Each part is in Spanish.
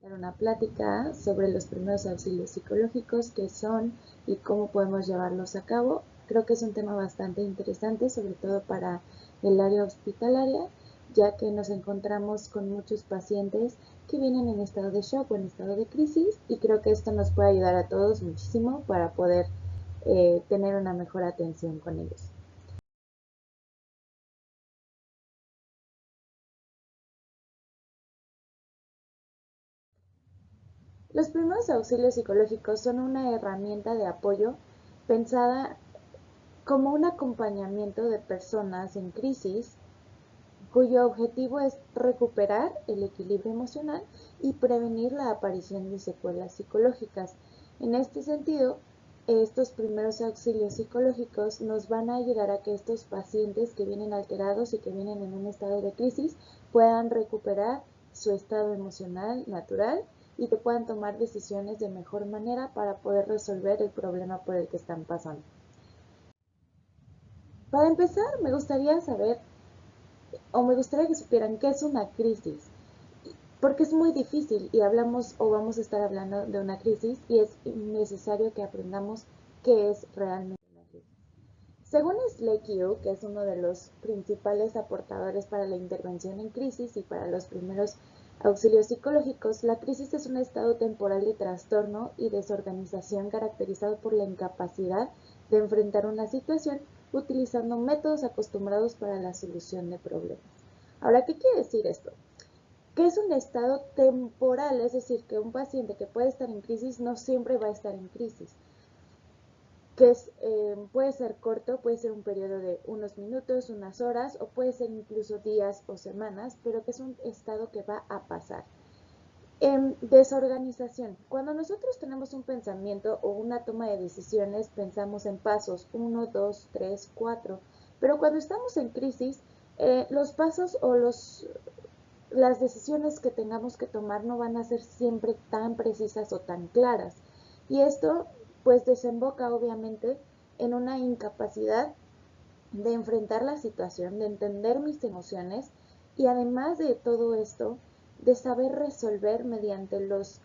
dar una plática sobre los primeros auxilios psicológicos, qué son y cómo podemos llevarlos a cabo. Creo que es un tema bastante interesante, sobre todo para el área hospitalaria, ya que nos encontramos con muchos pacientes que vienen en estado de shock o en estado de crisis, y creo que esto nos puede ayudar a todos muchísimo para poder tener una mejor atención con ellos. Los primeros auxilios psicológicos son una herramienta de apoyo pensada como un acompañamiento de personas en crisis cuyo objetivo es recuperar el equilibrio emocional y prevenir la aparición de secuelas psicológicas. En este sentido, estos primeros auxilios psicológicos nos van a ayudar a que estos pacientes que vienen alterados y que vienen en un estado de crisis puedan recuperar su estado emocional natural y que puedan tomar decisiones de mejor manera para poder resolver el problema por el que están pasando. Para empezar, me gustaría que supieran qué es una crisis, porque es muy difícil y hablamos o vamos a estar hablando de una crisis y es necesario que aprendamos qué es realmente una crisis. Según Slekiu, que es uno de los principales aportadores para la intervención en crisis y para los primeros auxilios psicológicos, la crisis es un estado temporal de trastorno y desorganización caracterizado por la incapacidad de enfrentar una situación utilizando métodos acostumbrados para la solución de problemas. Ahora, ¿qué quiere decir esto? Que es un estado temporal, es decir, que un paciente que puede estar en crisis no siempre va a estar en crisis, puede ser corto, puede ser un periodo de unos minutos, unas horas, o puede ser incluso días o semanas, pero que es un estado que va a pasar. Desorganización. Cuando nosotros tenemos un pensamiento o una toma de decisiones, pensamos en pasos 1, 2, 3, 4, pero cuando estamos en crisis, los pasos o las decisiones que tengamos que tomar no van a ser siempre tan precisas o tan claras. Y esto pues desemboca obviamente en una incapacidad de enfrentar la situación, de entender mis emociones y además de todo esto, de saber resolver mediante los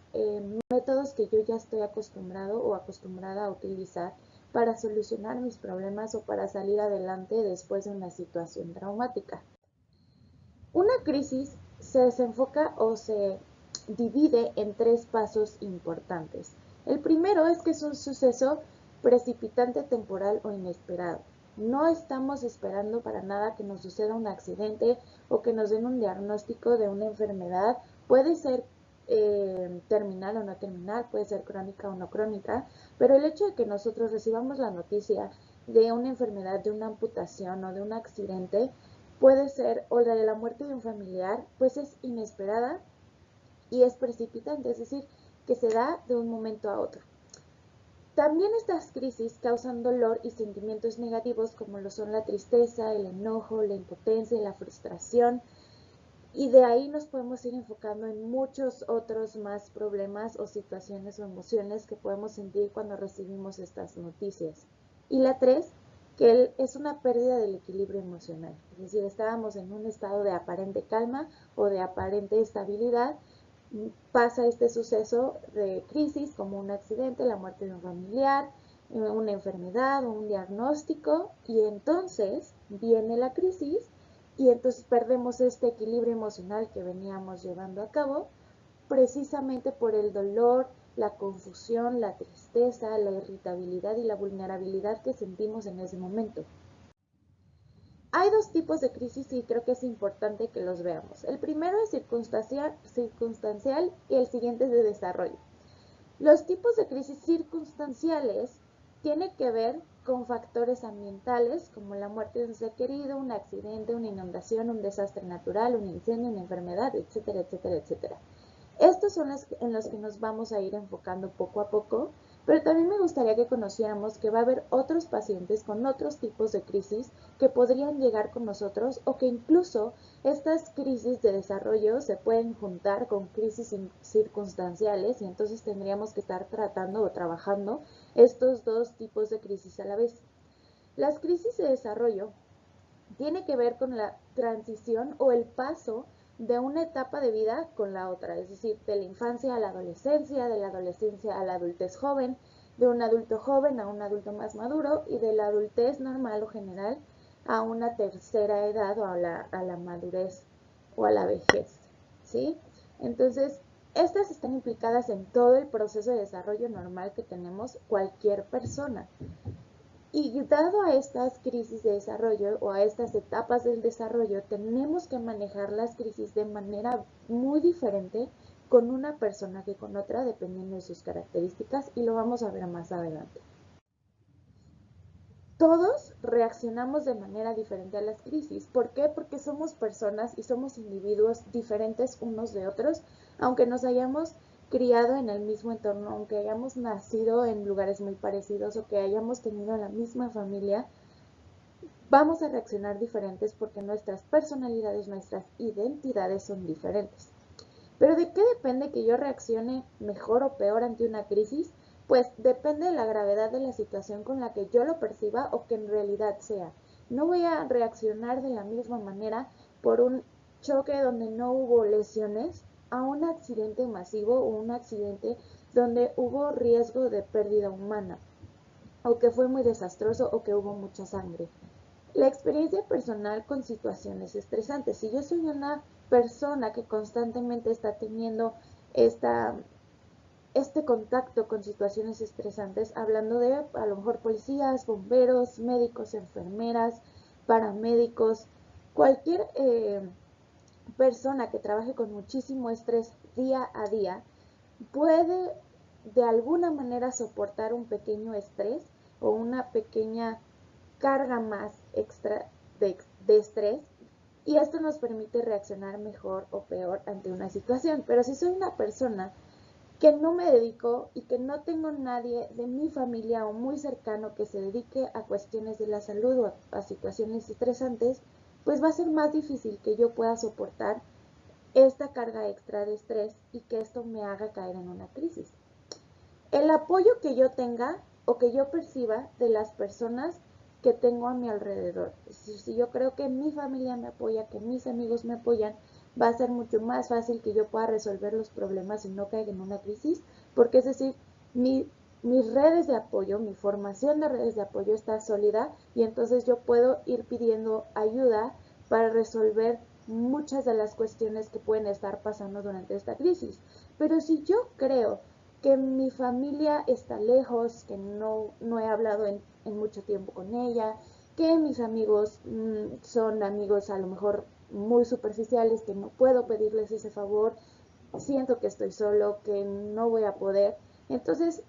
métodos que yo ya estoy acostumbrado o acostumbrada a utilizar para solucionar mis problemas o para salir adelante después de una situación traumática. Una crisis se desenfoca o se divide en tres pasos importantes. El primero es que es un suceso precipitante, temporal o inesperado. No estamos esperando para nada que nos suceda un accidente o que nos den un diagnóstico de una enfermedad. Puede ser terminal o no terminal, puede ser crónica o no crónica, pero el hecho de que nosotros recibamos la noticia de una enfermedad, de una amputación o de un accidente, puede ser, o la de la muerte de un familiar, pues es inesperada y es precipitante, es decir, que se da de un momento a otro. También estas crisis causan dolor y sentimientos negativos como lo son la tristeza, el enojo, la impotencia, la frustración, y de ahí nos podemos ir enfocando en muchos otros más problemas o situaciones o emociones que podemos sentir cuando recibimos estas noticias. Y la tres, que es una pérdida del equilibrio emocional. Es decir, estábamos en un estado de aparente calma o de aparente estabilidad, pasa este suceso de crisis como un accidente, la muerte de un familiar, una enfermedad o un diagnóstico, y entonces viene la crisis y entonces perdemos este equilibrio emocional que veníamos llevando a cabo precisamente por el dolor, la confusión, la tristeza, la irritabilidad y la vulnerabilidad que sentimos en ese momento. Hay dos tipos de crisis y creo que es importante que los veamos. El primero es circunstancial y el siguiente es de desarrollo. Los tipos de crisis circunstanciales tienen que ver con factores ambientales como la muerte de un ser querido, un accidente, una inundación, un desastre natural, un incendio, una enfermedad, etcétera, etcétera, etcétera. Estos son los en los que nos vamos a ir enfocando poco a poco, pero también me gustaría que conociéramos que va a haber otros pacientes con otros tipos de crisis que podrían llegar con nosotros o que incluso estas crisis de desarrollo se pueden juntar con crisis circunstanciales y entonces tendríamos que estar tratando o trabajando estos dos tipos de crisis a la vez. Las crisis de desarrollo tiene que ver con la transición o el paso de una etapa de vida con la otra, es decir, de la infancia a la adolescencia, de la adolescencia a la adultez joven, de un adulto joven a un adulto más maduro y de la adultez normal o general a una tercera edad o a la madurez o a la vejez, ¿sí? Entonces, estas están implicadas en todo el proceso de desarrollo normal que tenemos cualquier persona. Y dado a estas crisis de desarrollo o a estas etapas del desarrollo, tenemos que manejar las crisis de manera muy diferente con una persona que con otra, dependiendo de sus características, y lo vamos a ver más adelante. Todos reaccionamos de manera diferente a las crisis. ¿Por qué? Porque somos personas y somos individuos diferentes unos de otros, aunque nos hayamos criado en el mismo entorno, aunque hayamos nacido en lugares muy parecidos o que hayamos tenido la misma familia, vamos a reaccionar diferentes porque nuestras personalidades, nuestras identidades son diferentes. Pero ¿de qué depende que yo reaccione mejor o peor ante una crisis? Pues depende de la gravedad de la situación con la que yo lo perciba o que en realidad sea. No voy a reaccionar de la misma manera por un choque donde no hubo lesiones a un accidente masivo o un accidente donde hubo riesgo de pérdida humana o que fue muy desastroso o que hubo mucha sangre. La experiencia personal con situaciones estresantes. Si yo soy una persona que constantemente está teniendo este contacto con situaciones estresantes, hablando de a lo mejor policías, bomberos, médicos, enfermeras, paramédicos, cualquier persona que trabaje con muchísimo estrés día a día, puede de alguna manera soportar un pequeño estrés o una pequeña carga más extra de estrés, y esto nos permite reaccionar mejor o peor ante una situación. Pero si soy una persona que no me dedico y que no tengo nadie de mi familia o muy cercano que se dedique a cuestiones de la salud o a situaciones estresantes, pues va a ser más difícil que yo pueda soportar esta carga extra de estrés y que esto me haga caer en una crisis. El apoyo que yo tenga o que yo perciba de las personas que tengo a mi alrededor. Si yo creo que mi familia me apoya, que mis amigos me apoyan, va a ser mucho más fácil que yo pueda resolver los problemas y no caiga en una crisis, porque es decir, mis redes de apoyo, mi formación de redes de apoyo está sólida y entonces yo puedo ir pidiendo ayuda para resolver muchas de las cuestiones que pueden estar pasando durante esta crisis. Pero si yo creo que mi familia está lejos, que no he hablado en mucho tiempo con ella, que mis amigos son amigos a lo mejor muy superficiales, que no puedo pedirles ese favor, siento que estoy solo, que no voy a poder. Entonces,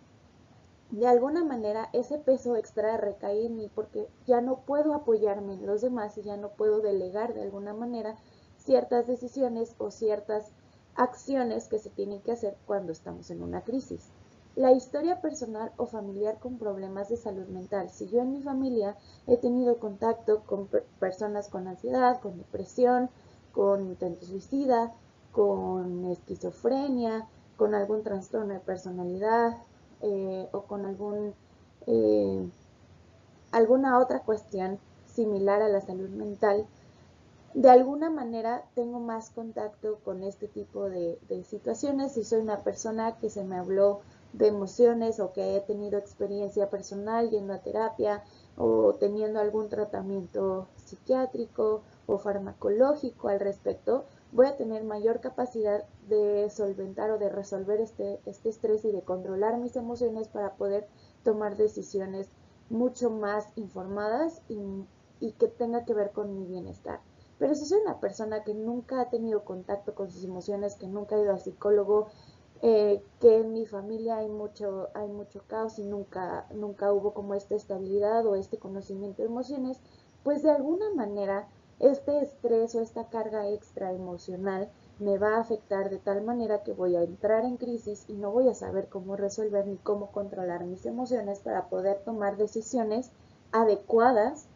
de alguna manera, ese peso extra recae en mí porque ya no puedo apoyarme en los demás y ya no puedo delegar de alguna manera ciertas decisiones o ciertas acciones que se tienen que hacer cuando estamos en una crisis. La historia personal o familiar con problemas de salud mental. Si yo en mi familia he tenido contacto con personas con ansiedad, con depresión, con intento suicida, con esquizofrenia, con algún trastorno de personalidad o con eh, alguna otra cuestión similar a la salud mental, de alguna manera tengo más contacto con este tipo de situaciones. Si soy una persona que se me habló de emociones o que he tenido experiencia personal yendo a terapia o teniendo algún tratamiento psiquiátrico o farmacológico al respecto, voy a tener mayor capacidad de solventar o de resolver este estrés y de controlar mis emociones para poder tomar decisiones mucho más informadas y que tenga que ver con mi bienestar. Pero si soy una persona que nunca ha tenido contacto con sus emociones, que nunca ha ido al psicólogo, que en mi familia hay mucho caos y nunca hubo como esta estabilidad o este conocimiento de emociones, pues de alguna manera este estrés o esta carga extra emocional me va a afectar de tal manera que voy a entrar en crisis y no voy a saber cómo resolver ni cómo controlar mis emociones para poder tomar decisiones adecuadas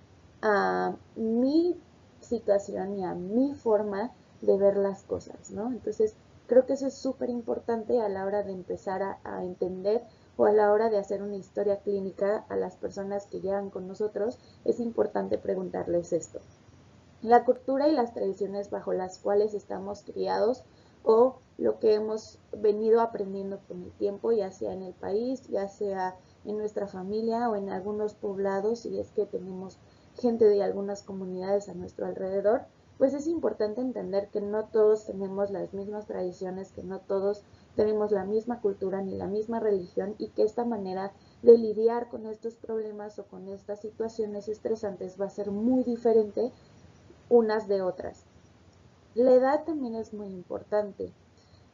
a mi situación y a mi forma de ver las cosas, ¿no? Entonces, creo que eso es súper importante a la hora de empezar a entender o a la hora de hacer una historia clínica a las personas que llegan con nosotros, es importante preguntarles esto. La cultura y las tradiciones bajo las cuales estamos criados o lo que hemos venido aprendiendo con el tiempo, ya sea en el país, ya sea en nuestra familia o en algunos poblados, si es que tenemos gente de algunas comunidades a nuestro alrededor, pues es importante entender que no todos tenemos las mismas tradiciones, que no todos tenemos la misma cultura ni la misma religión y que esta manera de lidiar con estos problemas o con estas situaciones estresantes va a ser muy diferente unas de otras. La edad también es muy importante.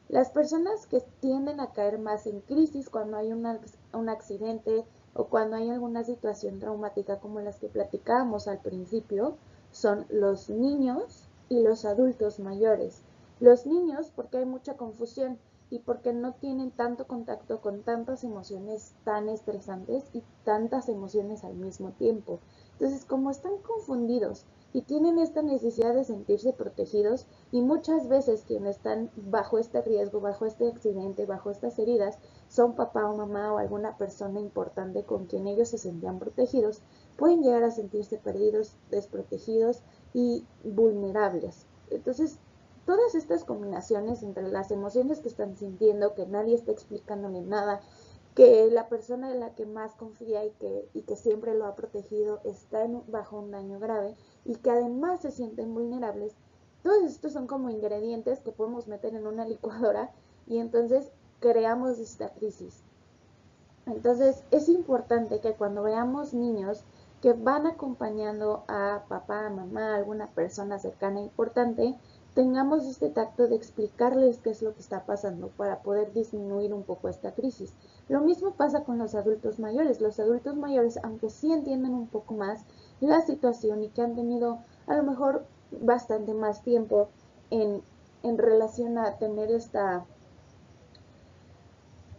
Las personas que tienden a caer más en crisis cuando hay un accidente o cuando hay alguna situación traumática como las que platicábamos al principio son los niños y los adultos mayores. Los niños porque hay mucha confusión y porque no tienen tanto contacto con tantas emociones tan estresantes y tantas emociones al mismo tiempo. Entonces, como están confundidos y tienen esta necesidad de sentirse protegidos, y muchas veces quienes están bajo este riesgo, bajo este accidente, bajo estas heridas, son papá o mamá o alguna persona importante con quien ellos se sentían protegidos, pueden llegar a sentirse perdidos, desprotegidos y vulnerables. Entonces, todas estas combinaciones entre las emociones que están sintiendo, que nadie está explicándole nada, que la persona en la que más confía y que siempre lo ha protegido está bajo un daño grave y que además se sienten vulnerables, todos estos son como ingredientes que podemos meter en una licuadora y entonces creamos esta crisis. Entonces es importante que cuando veamos niños que van acompañando a papá, a mamá, a alguna persona cercana e importante, tengamos este tacto de explicarles qué es lo que está pasando para poder disminuir un poco esta crisis. Lo mismo pasa con los adultos mayores. Los adultos mayores, aunque sí entienden un poco más la situación y que han tenido a lo mejor bastante más tiempo en, en relación a tener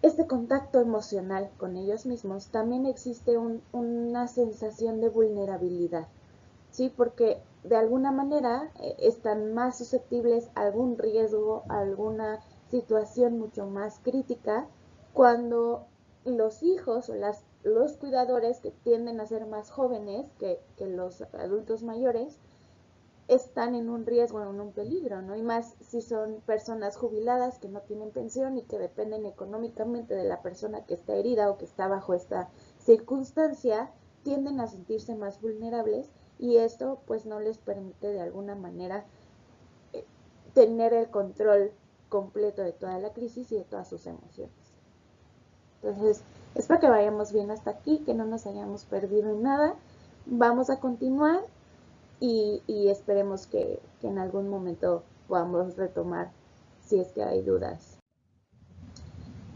este contacto emocional con ellos mismos, también existe una sensación de vulnerabilidad, ¿sí? Porque de alguna manera están más susceptibles a algún riesgo, a alguna situación mucho más crítica, cuando los hijos o los cuidadores que tienden a ser más jóvenes que los adultos mayores, están en un riesgo, en un peligro, ¿no? Y más si son personas jubiladas que no tienen pensión y que dependen económicamente de la persona que está herida o que está bajo esta circunstancia, tienden a sentirse más vulnerables y esto pues no les permite de alguna manera tener el control completo de toda la crisis y de todas sus emociones. Entonces, espero que vayamos bien hasta aquí, que no nos hayamos perdido en nada. Vamos a continuar y esperemos que en algún momento podamos retomar si es que hay dudas.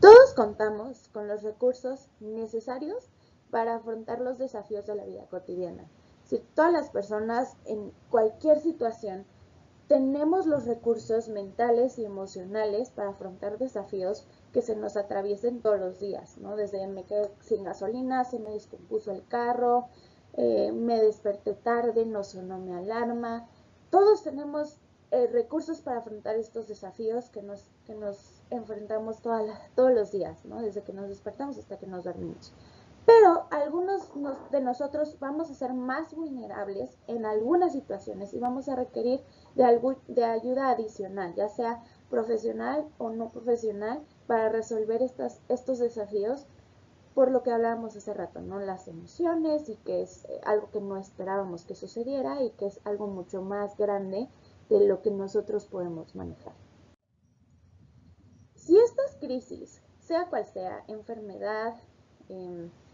Todos contamos con los recursos necesarios para afrontar los desafíos de la vida cotidiana. Si todas las personas en cualquier situación tenemos los recursos mentales y emocionales para afrontar desafíos que se nos atraviesen todos los días, ¿no? Desde me quedé sin gasolina, se me descompuso el carro, me desperté tarde, no sonó mi alarma. Todos tenemos recursos para afrontar estos desafíos que nos enfrentamos todos los días, ¿no? Desde que nos despertamos hasta que nos dormimos. Pero algunos de nosotros vamos a ser más vulnerables en algunas situaciones y vamos a requerir de ayuda adicional, ya sea profesional o no profesional, para resolver estos desafíos, por lo que hablábamos hace rato, ¿no? Las emociones y que es algo que no esperábamos que sucediera y que es algo mucho más grande de lo que nosotros podemos manejar. Si estas crisis, sea cual sea, enfermedad,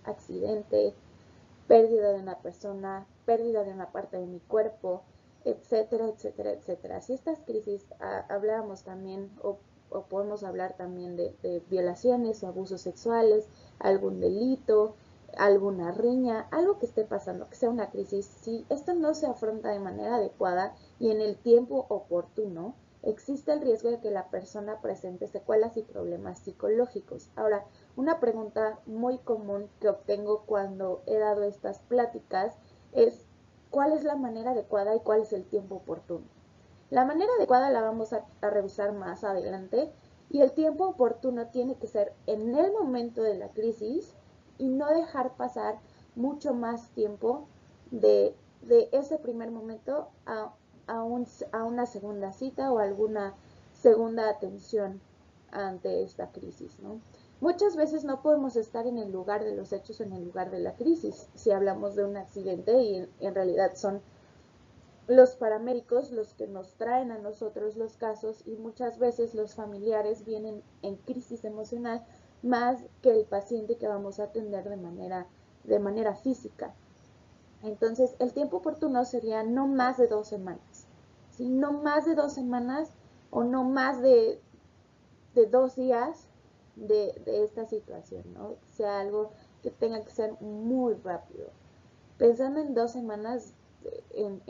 accidente, pérdida de una persona, pérdida de una parte de mi cuerpo, etcétera, etcétera, etcétera. Si estas crisis hablábamos también o podemos hablar también de violaciones o abusos sexuales, algún delito, alguna riña, algo que esté pasando, que sea una crisis, si esto no se afronta de manera adecuada y en el tiempo oportuno, existe el riesgo de que la persona presente secuelas y problemas psicológicos. Ahora, una pregunta muy común que obtengo cuando he dado estas pláticas es ¿cuál es la manera adecuada y cuál es el tiempo oportuno? La manera adecuada la vamos a revisar más adelante y el tiempo oportuno tiene que ser en el momento de la crisis y no dejar pasar mucho más tiempo de ese primer momento a a una segunda cita o alguna segunda atención ante esta crisis, ¿no? Muchas veces no podemos estar en el lugar de los hechos o en el lugar de la crisis, si hablamos de un accidente y en realidad son los paramédicos los que nos traen a nosotros los casos y muchas veces los familiares vienen en crisis emocional más que el paciente que vamos a atender de manera física. Entonces, el tiempo oportuno sería no más de 2 semanas, ¿sí? No más de 2 semanas o no más de 2 días de esta situación, ¿no? Sea algo que tenga que ser muy rápido. Pensando en 2 semanas, en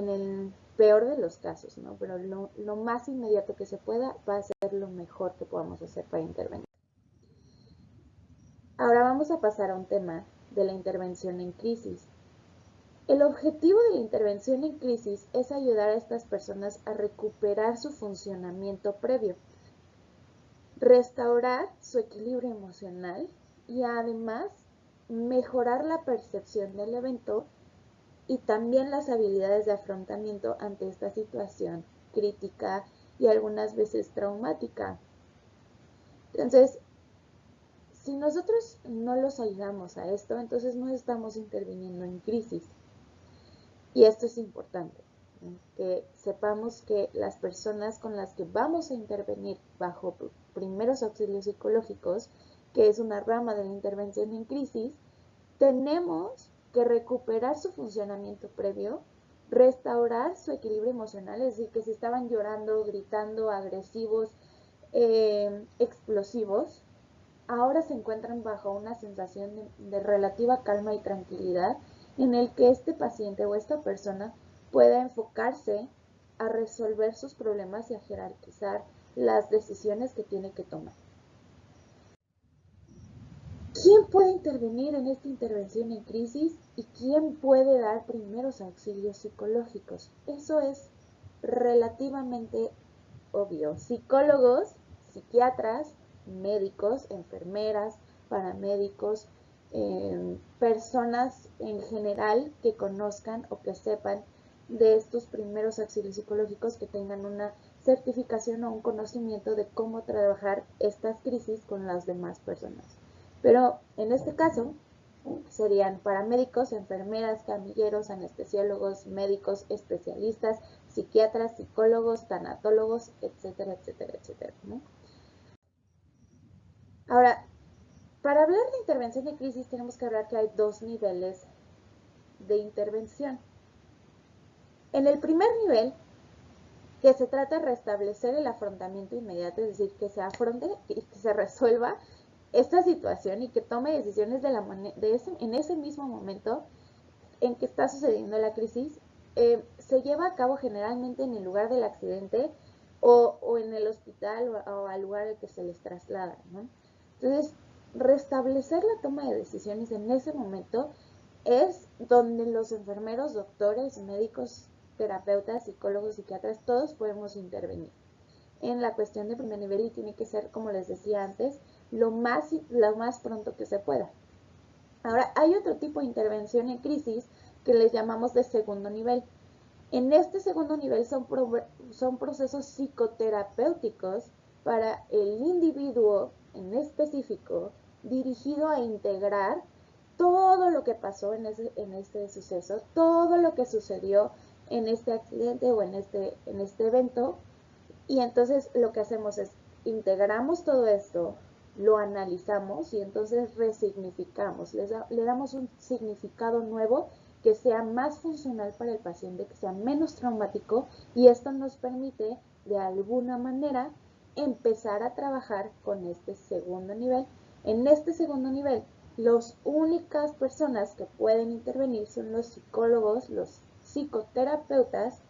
el peor de los casos, ¿no? Pero lo más inmediato que se pueda va a ser lo mejor que podamos hacer para intervenir. Ahora vamos a pasar a un tema de la intervención en crisis. El objetivo de la intervención en crisis es ayudar a estas personas a recuperar su funcionamiento previo, restaurar su equilibrio emocional y además mejorar la percepción del evento y también las habilidades de afrontamiento ante esta situación crítica y algunas veces traumática. Entonces, si nosotros no los ayudamos a esto, entonces no estamos interviniendo en crisis. Y esto es importante, ¿no? Que sepamos que las personas con las que vamos a intervenir bajo primeros auxilios psicológicos, que es una rama de la intervención en crisis, tenemos que recuperar su funcionamiento previo, restaurar su equilibrio emocional, es decir, que si estaban llorando, gritando, agresivos, explosivos, ahora se encuentran bajo una sensación de relativa calma y tranquilidad en el que este paciente o esta persona pueda enfocarse a resolver sus problemas y a jerarquizar las decisiones que tiene que tomar. ¿Quién puede intervenir en esta intervención en crisis y quién puede dar primeros auxilios psicológicos? Eso es relativamente obvio. Psicólogos, psiquiatras, médicos, enfermeras, paramédicos, personas en general que conozcan o que sepan de estos primeros auxilios psicológicos, que tengan una certificación o un conocimiento de cómo trabajar estas crisis con las demás personas. Pero en este caso serían paramédicos, enfermeras, camilleros, anestesiólogos, médicos, especialistas, psiquiatras, psicólogos, tanatólogos, etcétera, etcétera, etcétera, ¿no? Ahora, para hablar de intervención de crisis tenemos que hablar que hay 2 niveles de intervención. En el primer nivel, que se trata de restablecer el afrontamiento inmediato, es decir, que se afronte y que se resuelva esta situación y que tome decisiones en ese mismo momento en que está sucediendo la crisis, se lleva a cabo generalmente en el lugar del accidente o en el hospital o al lugar al que se les traslada, ¿no? Entonces, restablecer la toma de decisiones en ese momento es donde los enfermeros, doctores, médicos, terapeutas, psicólogos, psiquiatras, todos podemos intervenir en la cuestión de primer nivel y tiene que ser, como les decía antes, lo más pronto que se pueda. Ahora, hay otro tipo de intervención en crisis que les llamamos de segundo nivel. En este segundo nivel son procesos psicoterapéuticos para el individuo en específico, dirigido a integrar todo lo que pasó en este suceso, todo lo que sucedió en este accidente o en este evento. Y entonces lo que hacemos es integramos todo esto, lo analizamos y entonces resignificamos, le damos un significado nuevo que sea más funcional para el paciente, que sea menos traumático, y esto nos permite de alguna manera empezar a trabajar con este segundo nivel. En este segundo nivel, las únicas personas que pueden intervenir son los psicólogos, los psicoterapeutas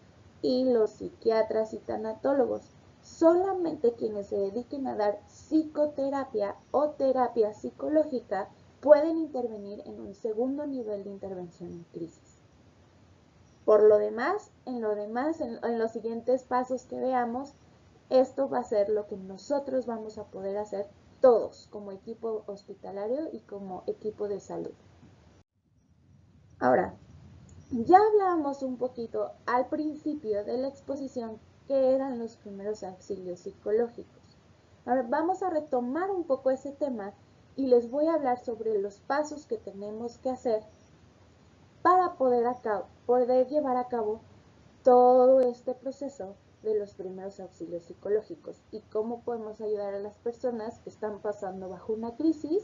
y los psiquiatras y tanatólogos. Solamente quienes se dediquen a dar psicoterapia o terapia psicológica pueden intervenir en un segundo nivel de intervención en crisis. Por lo demás, en los siguientes pasos que veamos, esto va a ser lo que nosotros vamos a poder hacer todos como equipo hospitalario y como equipo de salud. Ahora, Ya hablábamos un poquito al principio de la exposición que eran los primeros auxilios psicológicos. Ahora vamos a retomar un poco ese tema y les voy a hablar sobre los pasos que tenemos que hacer para poder llevar a cabo todo este proceso de los primeros auxilios psicológicos y cómo podemos ayudar a las personas que están pasando bajo una crisis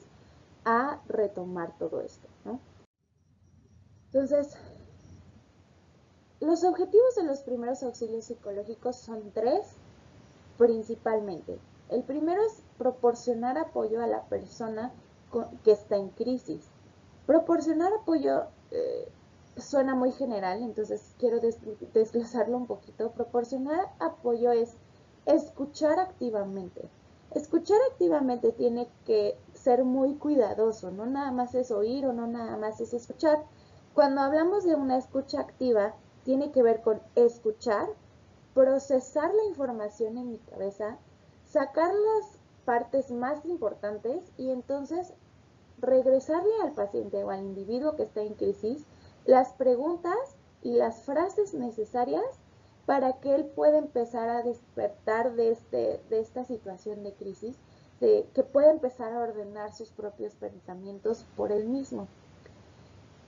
a retomar todo esto, ¿no? Entonces, los objetivos de los primeros auxilios psicológicos son tres principalmente. El primero es proporcionar apoyo a la persona que está en crisis. Proporcionar apoyo suena muy general, entonces quiero desglosarlo un poquito. Proporcionar apoyo es escuchar activamente. Escuchar activamente tiene que ser muy cuidadoso, no nada más es oír o no nada más es escuchar. Cuando hablamos de una escucha activa, tiene que ver con escuchar, procesar la información en mi cabeza, sacar las partes más importantes y entonces regresarle al paciente o al individuo que está en crisis las preguntas y las frases necesarias para que él pueda empezar a despertar de esta situación de crisis, que pueda empezar a ordenar sus propios pensamientos por él mismo.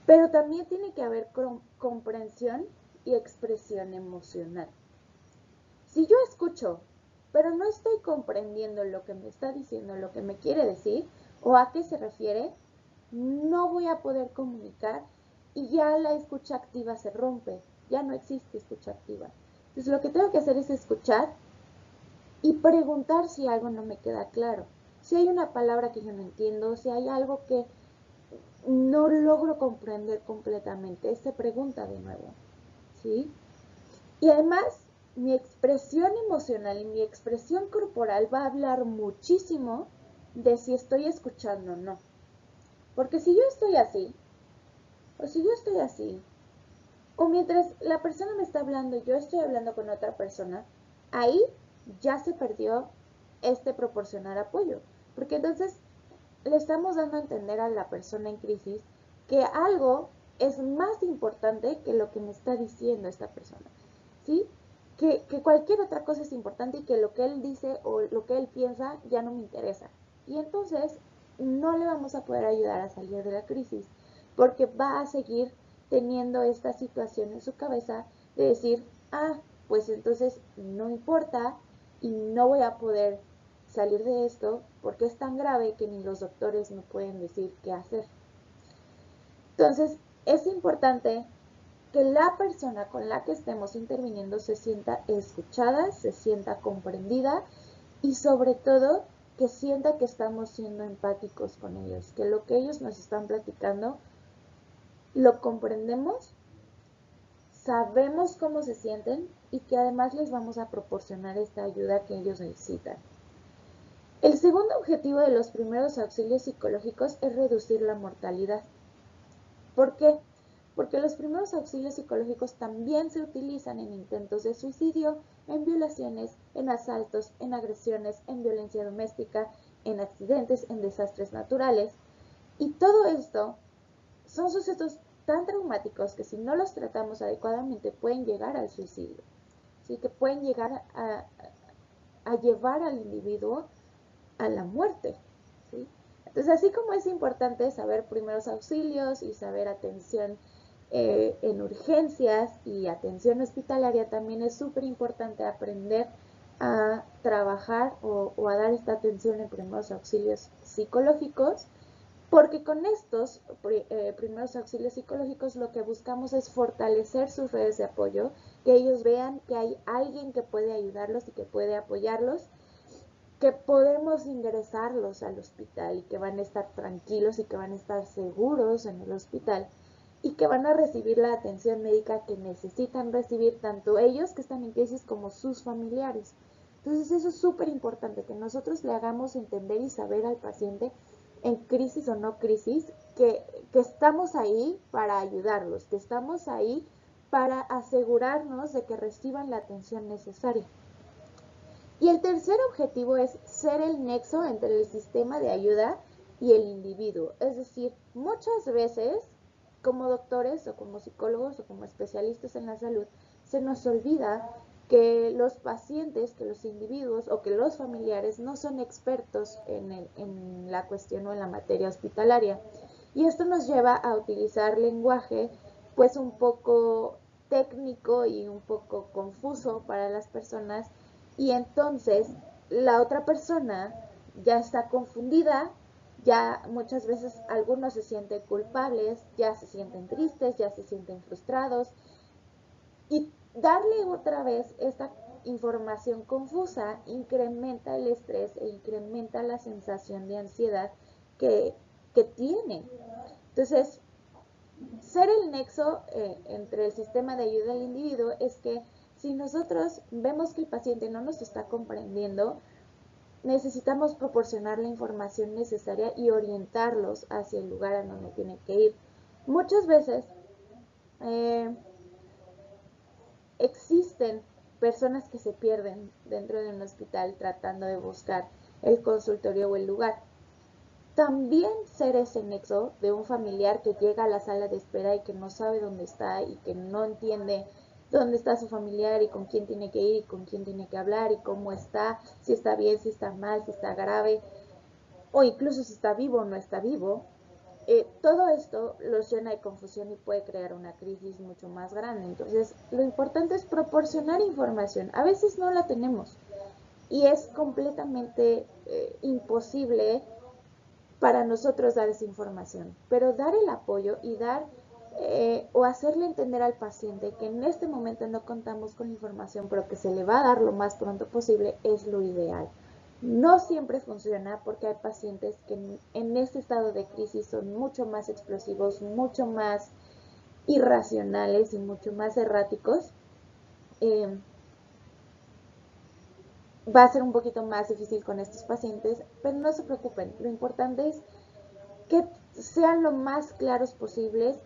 Pero también tiene que haber comprensión y expresión emocional. Si yo escucho, pero no estoy comprendiendo lo que me está diciendo, lo que me quiere decir o a qué se refiere, no voy a poder comunicar y ya la escucha activa se rompe, ya no existe escucha activa. Entonces lo que tengo que hacer es escuchar y preguntar si algo no me queda claro. Si hay una palabra que yo no entiendo, si hay algo que no logro comprender completamente, se pregunta de nuevo, ¿sí? Y además, mi expresión emocional y mi expresión corporal va a hablar muchísimo de si estoy escuchando o no. Porque si yo estoy así, o si yo estoy así, o mientras la persona me está hablando y yo estoy hablando con otra persona, ahí ya se perdió este proporcionar apoyo. Porque entonces le estamos dando a entender a la persona en crisis que algo es más importante que lo que me está diciendo esta persona, ¿sí? Que cualquier otra cosa es importante y que lo que él dice o lo que él piensa ya no me interesa. Y entonces no le vamos a poder ayudar a salir de la crisis porque va a seguir teniendo esta situación en su cabeza de decir, ah, pues entonces no importa y no voy a poder salir de esto porque es tan grave que ni los doctores me pueden decir qué hacer. Entonces, es importante que la persona con la que estemos interviniendo se sienta escuchada, se sienta comprendida y sobre todo que sienta que estamos siendo empáticos con ellos, que lo que ellos nos están platicando lo comprendemos, sabemos cómo se sienten y que además les vamos a proporcionar esta ayuda que ellos necesitan. El segundo objetivo de los primeros auxilios psicológicos es reducir la mortalidad. ¿Por qué? Porque los primeros auxilios psicológicos también se utilizan en intentos de suicidio, en violaciones, en asaltos, en agresiones, en violencia doméstica, en accidentes, en desastres naturales. Y todo esto son sucesos tan traumáticos que si no los tratamos adecuadamente pueden llegar al suicidio, ¿sí? Que pueden llegar a llevar al individuo a la muerte, ¿sí? Entonces, así como es importante saber primeros auxilios y saber atención en urgencias y atención hospitalaria, también es súper importante aprender a trabajar o a dar esta atención en primeros auxilios psicológicos, porque con estos primeros auxilios psicológicos lo que buscamos es fortalecer sus redes de apoyo, que ellos vean que hay alguien que puede ayudarlos y que puede apoyarlos, que podemos ingresarlos al hospital y que van a estar tranquilos y que van a estar seguros en el hospital y que van a recibir la atención médica que necesitan recibir tanto ellos que están en crisis como sus familiares. Entonces eso es súper importante, que nosotros le hagamos entender y saber al paciente en crisis o no crisis que estamos ahí para ayudarlos, que estamos ahí para asegurarnos de que reciban la atención necesaria. Y el tercer objetivo es ser el nexo entre el sistema de ayuda y el individuo. Es decir, muchas veces como doctores o como psicólogos o como especialistas en la salud, se nos olvida que los pacientes, que los individuos o que los familiares no son expertos en la cuestión o en la materia hospitalaria. Y esto nos lleva a utilizar lenguaje pues un poco técnico y un poco confuso para las personas, y entonces la otra persona ya está confundida, ya muchas veces algunos se sienten culpables, ya se sienten tristes, ya se sienten frustrados, y darle otra vez esta información confusa incrementa el estrés e incrementa la sensación de ansiedad que, que tienen. Entonces, ser el nexo entre el sistema de ayuda del individuo es que si nosotros vemos que el paciente no nos está comprendiendo, necesitamos proporcionar la información necesaria y orientarlos hacia el lugar a donde tienen que ir. Muchas veces existen personas que se pierden dentro de un hospital tratando de buscar el consultorio o el lugar. También ser ese nexo de un familiar que llega a la sala de espera y que no sabe dónde está y que no entiende dónde está su familiar y con quién tiene que ir y con quién tiene que hablar y cómo está, si está bien, si está mal, si está grave o incluso si está vivo o no está vivo. Todo esto los llena de confusión y puede crear una crisis mucho más grande. Entonces, lo importante es proporcionar información. A veces no la tenemos y es completamente imposible para nosotros dar esa información, pero dar el apoyo y dar o hacerle entender al paciente que en este momento no contamos con la información, pero que se le va a dar lo más pronto posible, es lo ideal. No siempre funciona porque hay pacientes que en este estado de crisis son mucho más explosivos, mucho más irracionales y mucho más erráticos. Va a ser un poquito más difícil con estos pacientes, pero no se preocupen. Lo importante es que sean lo más claros posibles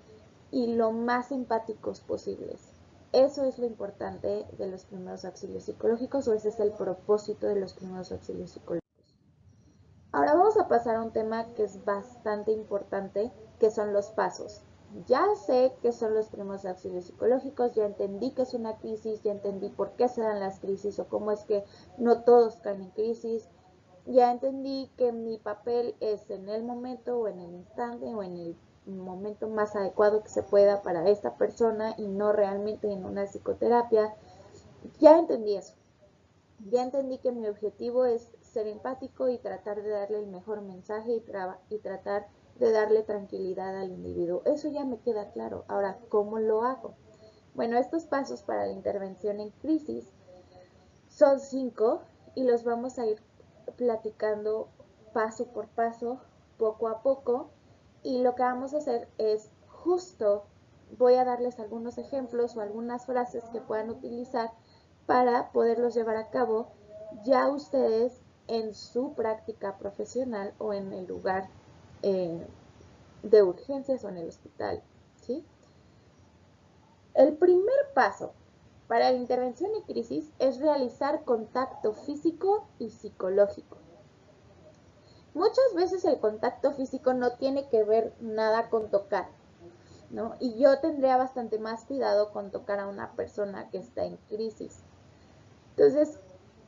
y lo más empáticos posibles. Eso es lo importante de los primeros auxilios psicológicos, o ese es el propósito de los primeros auxilios psicológicos. Ahora vamos a pasar a un tema que es bastante importante, que son los pasos. Ya sé qué son los primeros auxilios psicológicos, ya entendí que es una crisis, ya entendí por qué se dan las crisis o cómo es que no todos caen en crisis, ya entendí que mi papel es en el momento o en el instante o en el momento más adecuado que se pueda para esta persona y no realmente en una psicoterapia. Ya entendí eso. Ya entendí que mi objetivo es ser empático y tratar de darle el mejor mensaje y tratar de darle tranquilidad al individuo. Eso ya me queda claro. Ahora, ¿cómo lo hago? Bueno, estos pasos para la intervención en crisis son 5 y los vamos a ir platicando paso por paso, poco a poco. Y lo que vamos a hacer es justo, voy a darles algunos ejemplos o algunas frases que puedan utilizar para poderlos llevar a cabo ya ustedes en su práctica profesional o en el lugar de urgencias o en el hospital, ¿sí? El primer paso para la intervención en crisis es realizar contacto físico y psicológico. Muchas veces el contacto físico no tiene que ver nada con tocar, ¿no? Y yo tendría bastante más cuidado con tocar a una persona que está en crisis. Entonces,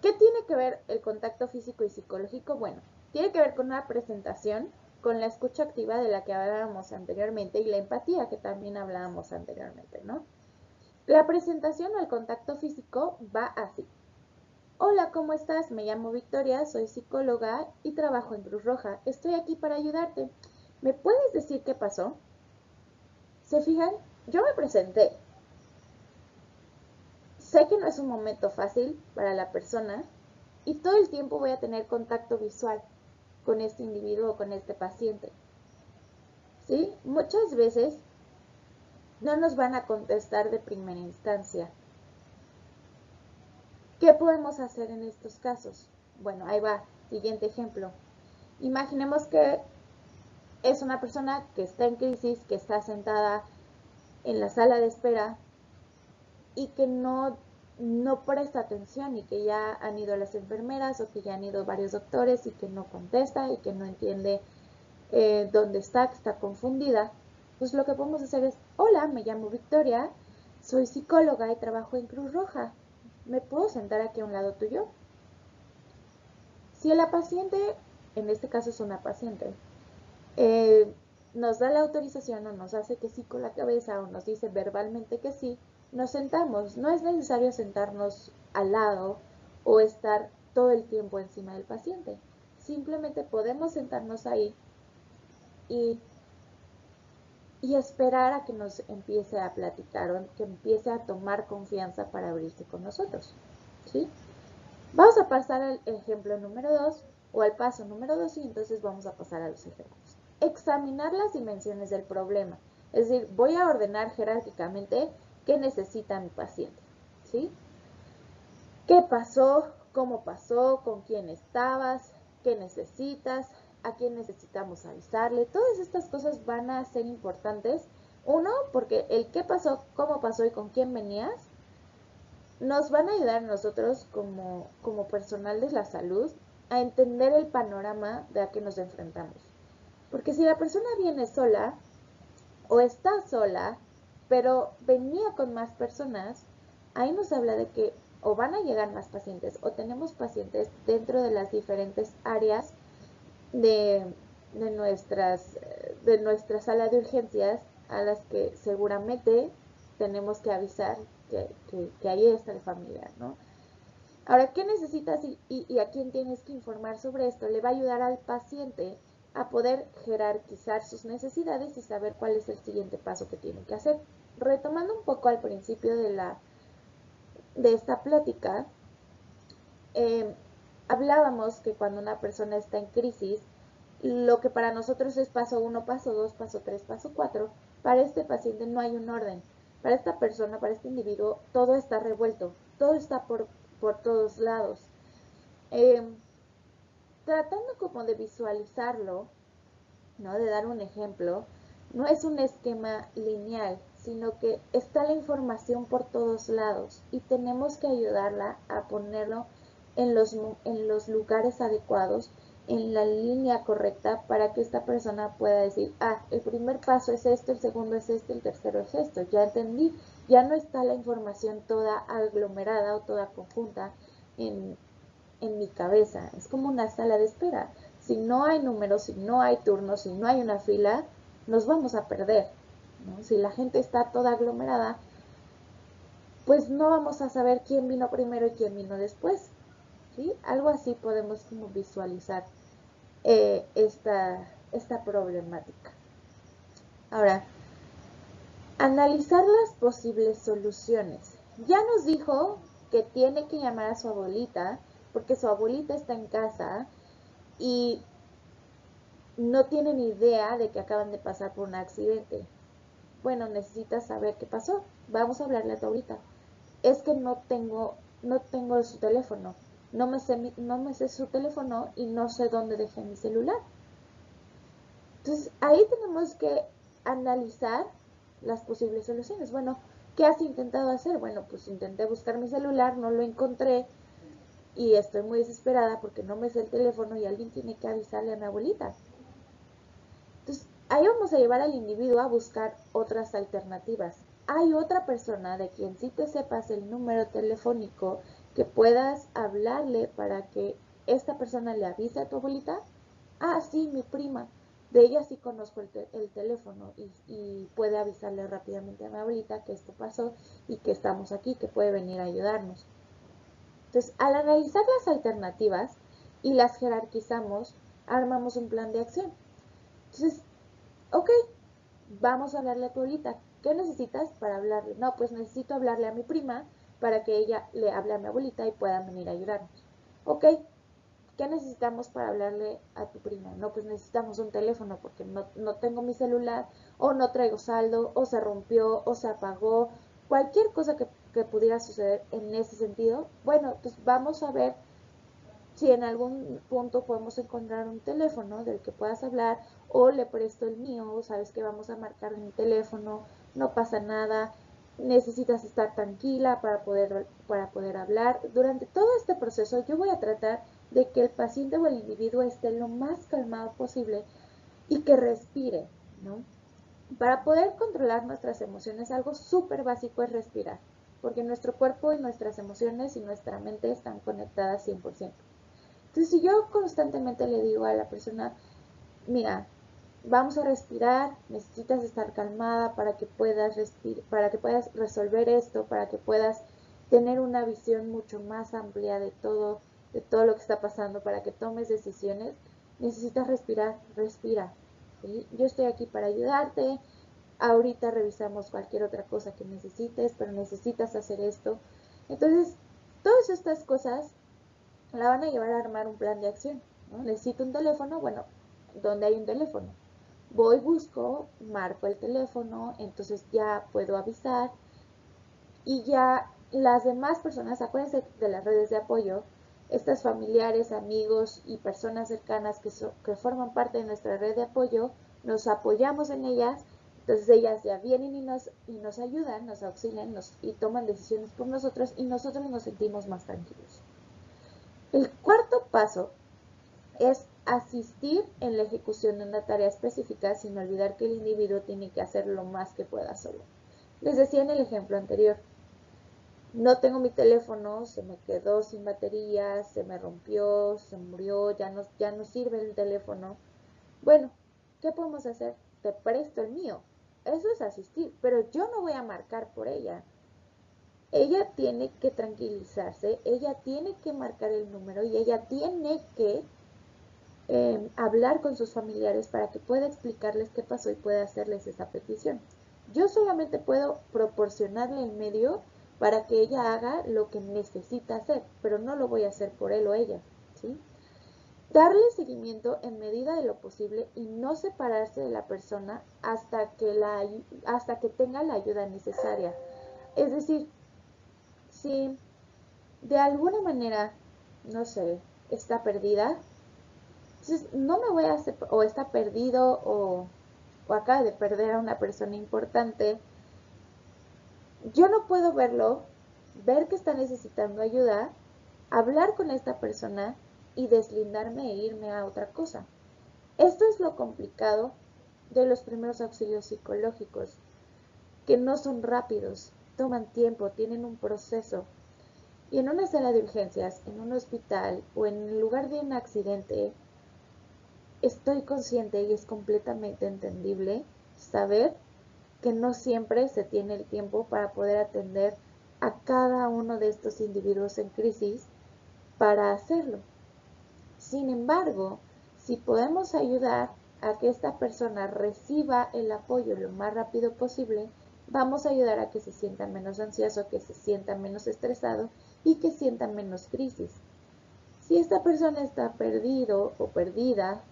¿qué tiene que ver el contacto físico y psicológico? Bueno, tiene que ver con una presentación, con la escucha activa de la que hablábamos anteriormente y la empatía que también hablábamos anteriormente, ¿no? La presentación al contacto físico va así. Hola, ¿cómo estás? Me llamo Victoria, soy psicóloga y trabajo en Cruz Roja. Estoy aquí para ayudarte. ¿Me puedes decir qué pasó? ¿Se fijan? Yo me presenté. Sé que no es un momento fácil para la persona y todo el tiempo voy a tener contacto visual con este individuo o con este paciente. ¿Sí? Muchas veces no nos van a contestar de primera instancia. ¿Qué podemos hacer en estos casos? Bueno, ahí va, siguiente ejemplo. Imaginemos que es una persona que está en crisis, que está sentada en la sala de espera y que no presta atención y que ya han ido las enfermeras o que ya han ido varios doctores y que no contesta y que no entiende dónde está, que está confundida. Pues lo que podemos hacer es, hola, me llamo Victoria, soy psicóloga y trabajo en Cruz Roja. ¿Me puedo sentar aquí a un lado tuyo? Si la paciente, en este caso es una paciente, eh, nos da la autorización o nos hace que sí con la cabeza o nos dice verbalmente que sí, nos sentamos. No es necesario sentarnos al lado o estar todo el tiempo encima del paciente. Simplemente podemos sentarnos ahí y, y esperar a que nos empiece a platicar o que empiece a tomar confianza para abrirse con nosotros. ¿Sí? Vamos a pasar al ejemplo número 2 o al paso número 2 y entonces vamos a pasar a los ejemplos. Examinar las dimensiones del problema. Es decir, voy a ordenar jerárquicamente qué necesita mi paciente. ¿Sí? ¿Qué pasó? ¿Cómo pasó? ¿Con quién estabas? ¿Qué necesitas? ¿A quién necesitamos avisarle? Todas estas cosas van a ser importantes. Uno, porque el qué pasó, cómo pasó y con quién venías nos van a ayudar a nosotros como personal de la salud a entender el panorama de a que nos enfrentamos. Porque si la persona viene sola o está sola, pero venía con más personas, ahí nos habla de que o van a llegar más pacientes o tenemos pacientes dentro de las diferentes áreas de, de nuestra sala de urgencias a las que seguramente tenemos que avisar que ahí está el familiar, ¿no? Ahora, ¿qué necesitas y a quién tienes que informar sobre esto? Le va a ayudar al paciente a poder jerarquizar sus necesidades y saber cuál es el siguiente paso que tiene que hacer. Retomando un poco al principio de esta plática, eh, hablábamos que cuando una persona está en crisis, lo que para nosotros es paso 1, paso 2, paso 3, paso 4, para este paciente no hay un orden. Para esta persona, para este individuo, todo está revuelto, todo está por todos lados. Eh, Tratando como de visualizarlo, ¿no? De dar un ejemplo, no es un esquema lineal, sino que está la información por todos lados y tenemos que ayudarla a ponerlo en los lugares adecuados, en la línea correcta para que esta persona pueda decir, ah, el primer paso es esto, el segundo es esto, el tercero es esto, ya entendí, ya no está la información toda aglomerada o toda conjunta en, en mi cabeza, es como una sala de espera. Si no hay números, si no hay turnos, si no hay una fila, nos vamos a perder, ¿no? Si la gente está toda aglomerada, pues no vamos a saber quién vino primero y quién vino después, ¿sí? Algo así podemos como visualizar esta problemática. Ahora, analizar las posibles soluciones. Ya nos dijo que tiene que llamar a su abuelita porque su abuelita está en casa y no tienen idea de que acaban de pasar por un accidente. Bueno, necesitas saber qué pasó. Vamos a hablarle a tu abuelita. Es que no tengo su teléfono. No me sé su teléfono y no sé dónde dejé mi celular. Entonces, ahí tenemos que analizar las posibles soluciones. Bueno, ¿qué has intentado hacer? Bueno, pues intenté buscar mi celular, no lo encontré y estoy muy desesperada porque no me sé el teléfono y alguien tiene que avisarle a mi abuelita. Entonces, ahí vamos a llevar al individuo a buscar otras alternativas. Hay otra persona de quien sí te sepas el número telefónico que puedas hablarle para que esta persona le avise a tu abuelita. Ah, sí, mi prima. De ella sí conozco el teléfono y puede avisarle rápidamente a mi abuelita que esto pasó y que estamos aquí, que puede venir a ayudarnos. Entonces, al analizar las alternativas y las jerarquizamos, armamos un plan de acción. Entonces, ok, vamos a hablarle a tu abuelita. ¿Qué necesitas para hablarle? No, pues necesito hablarle a mi prima para que ella le hable a mi abuelita y puedan venir a ayudarnos. Ok, ¿qué necesitamos para hablarle a tu prima? No, pues necesitamos un teléfono porque no tengo mi celular o no traigo saldo o se rompió o se apagó. Cualquier cosa que pudiera suceder en ese sentido, bueno, pues vamos a ver si en algún punto podemos encontrar un teléfono del que puedas hablar o le presto el mío, sabes que vamos a marcar mi teléfono, no pasa nada, necesitas estar tranquila para poder hablar. Durante todo este proceso yo voy a tratar de que el paciente o el individuo esté lo más calmado posible y que respire, ¿no? Para poder controlar nuestras emociones, algo súper básico es respirar, porque nuestro cuerpo y nuestras emociones y nuestra mente están conectadas 100%. Entonces, si yo constantemente le digo a la persona, mira, vamos a respirar, necesitas estar calmada para que puedas resolver esto, para que puedas tener una visión mucho más amplia de todo lo que está pasando, para que tomes decisiones, necesitas respirar, respira. ¿Sí? Yo estoy aquí para ayudarte, ahorita revisamos cualquier otra cosa que necesites, pero necesitas hacer esto. Entonces, todas estas cosas la van a llevar a armar un plan de acción, ¿no? Necesito un teléfono, bueno, ¿dónde hay un teléfono? Voy, busco, marco el teléfono, entonces ya puedo avisar y ya las demás personas, acuérdense de las redes de apoyo, estas familiares, amigos y personas cercanas que forman parte de nuestra red de apoyo, nos apoyamos en ellas, entonces ellas ya vienen y nos ayudan, nos auxilian y toman decisiones por nosotros y nosotros nos sentimos más tranquilos. El cuarto paso es asistir en la ejecución de una tarea específica sin olvidar que el individuo tiene que hacer lo más que pueda solo. Les decía en el ejemplo anterior, no tengo mi teléfono, se me quedó sin batería, se me rompió, se murió, ya no sirve el teléfono. Bueno, ¿qué podemos hacer? Te presto el mío. Eso es asistir, pero yo no voy a marcar por ella. Ella tiene que tranquilizarse, ella tiene que marcar el número y ella tiene que hablar con sus familiares para que pueda explicarles qué pasó y pueda hacerles esa petición. Yo solamente puedo proporcionarle el medio para que ella haga lo que necesita hacer, pero no lo voy a hacer por él o ella, ¿sí? Darle seguimiento en medida de lo posible y no separarse de la persona hasta que tenga la ayuda necesaria. Es decir, si de alguna manera, no sé, está perdida, entonces no me voy a hacer, o está perdido o acaba de perder a una persona importante, yo no puedo verlo, ver que está necesitando ayuda, hablar con esta persona y deslindarme e irme a otra cosa. Esto es lo complicado de los primeros auxilios psicológicos, que no son rápidos, toman tiempo, tienen un proceso. Y en una sala de urgencias, en un hospital o en el lugar de un accidente, estoy consciente y es completamente entendible saber que no siempre se tiene el tiempo para poder atender a cada uno de estos individuos en crisis para hacerlo. Sin embargo, si podemos ayudar a que esta persona reciba el apoyo lo más rápido posible, vamos a ayudar a que se sienta menos ansioso, que se sienta menos estresado y que sienta menos crisis. Si esta persona está perdido o perdida,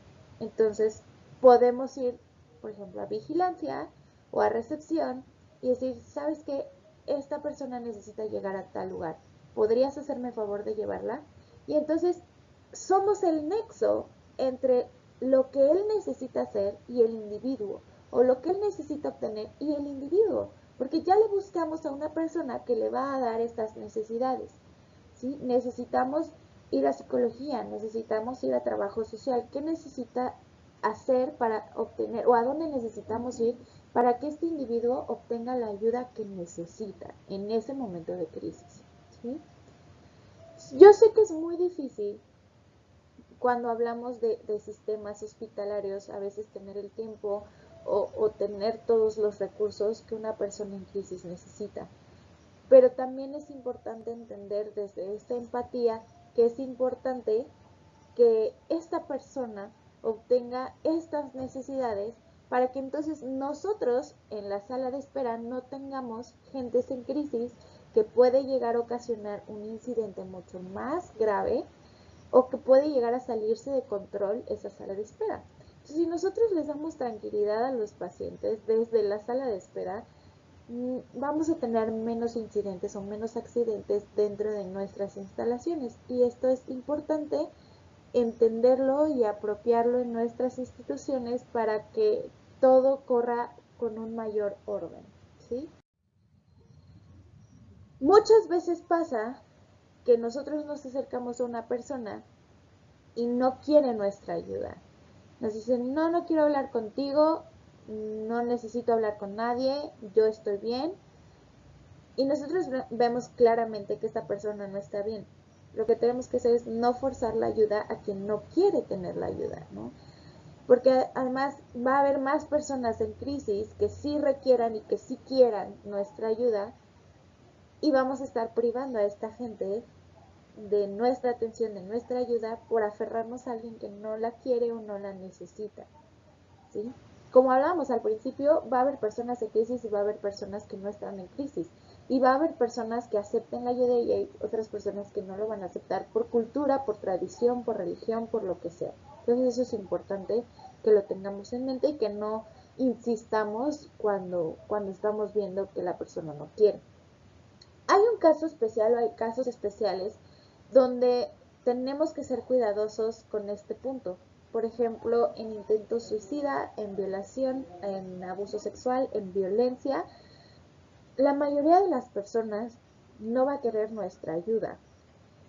entonces podemos ir, por ejemplo, a vigilancia o a recepción y decir, ¿sabes qué? Esta persona necesita llegar a tal lugar. ¿Podrías hacerme el favor de llevarla? Y entonces somos el nexo entre lo que él necesita hacer y el individuo, o lo que él necesita obtener y el individuo, porque ya le buscamos a una persona que le va a dar estas necesidades. ¿Sí? Necesitamos ir a psicología, necesitamos ir a trabajo social. ¿Qué necesita hacer para obtener o a dónde necesitamos ir para que este individuo obtenga la ayuda que necesita en ese momento de crisis? ¿Sí? Yo sé que es muy difícil cuando hablamos de sistemas hospitalarios, a veces tener el tiempo o tener todos los recursos que una persona en crisis necesita. Pero también es importante entender desde esta empatía que es importante que esta persona obtenga estas necesidades para que entonces nosotros en la sala de espera no tengamos gentes en crisis que puede llegar a ocasionar un incidente mucho más grave o que puede llegar a salirse de control esa sala de espera. Entonces, si nosotros les damos tranquilidad a los pacientes desde la sala de espera, vamos a tener menos incidentes o menos accidentes dentro de nuestras instalaciones. Y esto es importante entenderlo y apropiarlo en nuestras instituciones para que todo corra con un mayor orden, ¿sí? Muchas veces pasa que nosotros nos acercamos a una persona y no quiere nuestra ayuda. Nos dicen, no, no quiero hablar contigo, no necesito hablar con nadie, yo estoy bien. Y nosotros vemos claramente que esta persona no está bien. Lo que tenemos que hacer es no forzar la ayuda a quien no quiere tener la ayuda, ¿no? Porque además va a haber más personas en crisis que sí requieran y que sí quieran nuestra ayuda, y vamos a estar privando a esta gente de nuestra atención, de nuestra ayuda, por aferrarnos a alguien que no la quiere o no la necesita, ¿sí? Como hablábamos al principio, va a haber personas en crisis y va a haber personas que no están en crisis. Y va a haber personas que acepten la ayuda y hay otras personas que no lo van a aceptar por cultura, por tradición, por religión, por lo que sea. Entonces eso es importante que lo tengamos en mente y que no insistamos cuando estamos viendo que la persona no quiere. Hay un caso especial o hay casos especiales donde tenemos que ser cuidadosos con este punto. Por ejemplo, en intento suicida, en violación, en abuso sexual, en violencia, la mayoría de las personas no va a querer nuestra ayuda.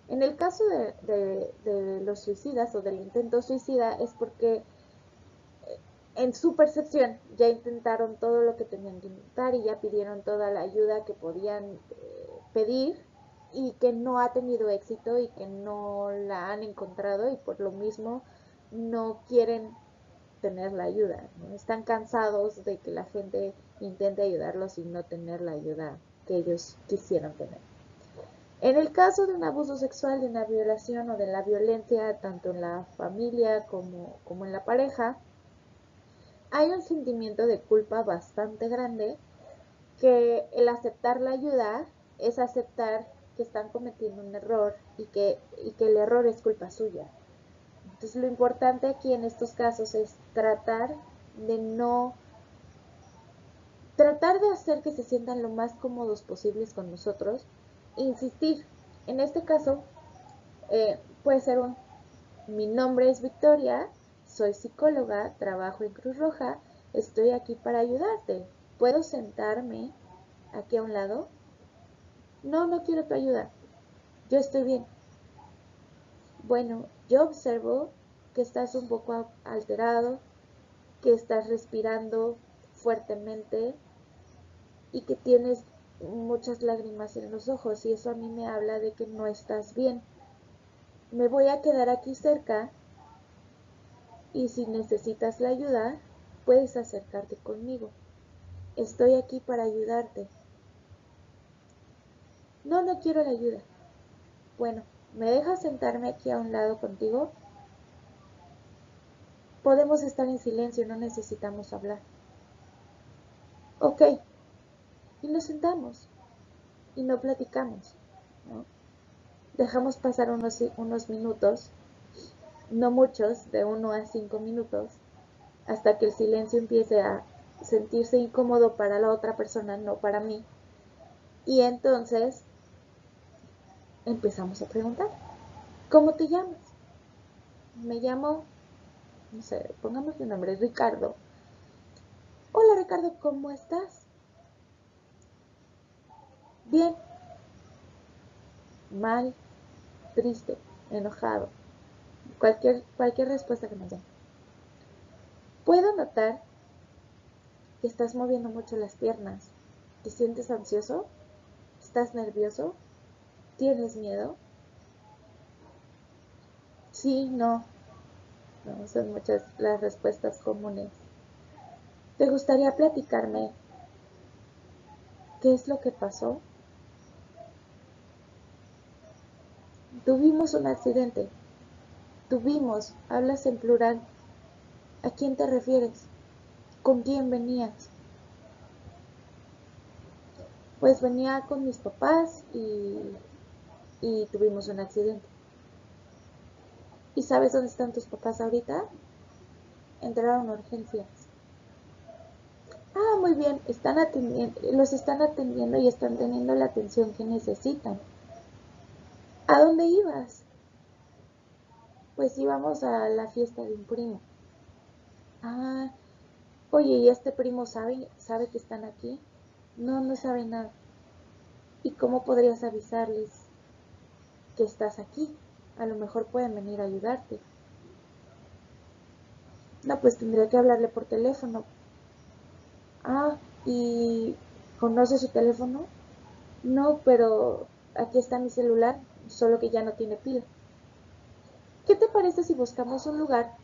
En el caso de los suicidas o del intento suicida es porque en su percepción ya intentaron todo lo que tenían que intentar y ya pidieron toda la ayuda que podían pedir y que no ha tenido éxito y que no la han encontrado y por lo mismo no quieren tener la ayuda, ¿no? Están cansados de que la gente intente ayudarlos y no tener la ayuda que ellos quisieran tener. En el caso de un abuso sexual, de una violación o de la violencia, tanto en la familia como en la pareja, hay un sentimiento de culpa bastante grande, que el aceptar la ayuda es aceptar que están cometiendo un error y que el error es culpa suya. Entonces lo importante aquí en estos casos es tratar de hacer que se sientan lo más cómodos posibles con nosotros, insistir. En este caso, puede ser mi nombre es Victoria, soy psicóloga, trabajo en Cruz Roja, estoy aquí para ayudarte. ¿Puedo sentarme aquí a un lado? No, no quiero tu ayuda. Yo estoy bien. Bueno, yo observo que estás un poco alterado, que estás respirando fuertemente y que tienes muchas lágrimas en los ojos y eso a mí me habla de que no estás bien. Me voy a quedar aquí cerca y si necesitas la ayuda, puedes acercarte conmigo. Estoy aquí para ayudarte. No, no quiero la ayuda. Bueno, ¿me dejas sentarme aquí a un lado contigo? Podemos estar en silencio, no necesitamos hablar. Ok, y nos sentamos y no platicamos, ¿no? Dejamos pasar unos minutos, no muchos, de 1 a 5 minutos, hasta que el silencio empiece a sentirse incómodo para la otra persona, no para mí. Y entonces empezamos a preguntar, ¿cómo te llamas? Me llamo, no sé, pongamos mi nombre, Ricardo. Hola Ricardo, ¿cómo estás? Bien, mal, triste, enojado, cualquier respuesta que me den. Puedo notar que estás moviendo mucho las piernas. ¿Te sientes ansioso? ¿Estás nervioso? ¿Tienes miedo? Sí, no. No, son muchas las respuestas comunes. ¿Te gustaría platicarme qué es lo que pasó? Tuvimos un accidente. Tuvimos, hablas en plural. ¿A quién te refieres? ¿Con quién venías? Pues venía con mis papás y tuvimos un accidente. ¿Y sabes dónde están tus papás ahorita? Entraron a urgencias. Ah, muy bien, los están atendiendo y están teniendo la atención que necesitan. ¿A dónde ibas? Pues íbamos a la fiesta de un primo. Ah, oye, ¿y este primo sabe que están aquí? No, no sabe nada. ¿Y cómo podrías avisarles que estás aquí? A lo mejor pueden venir a ayudarte. No, pues tendría que hablarle por teléfono. Ah, ¿y conoce su teléfono? No, pero aquí está mi celular, solo que ya no tiene pila. ¿Qué te parece si buscamos un lugar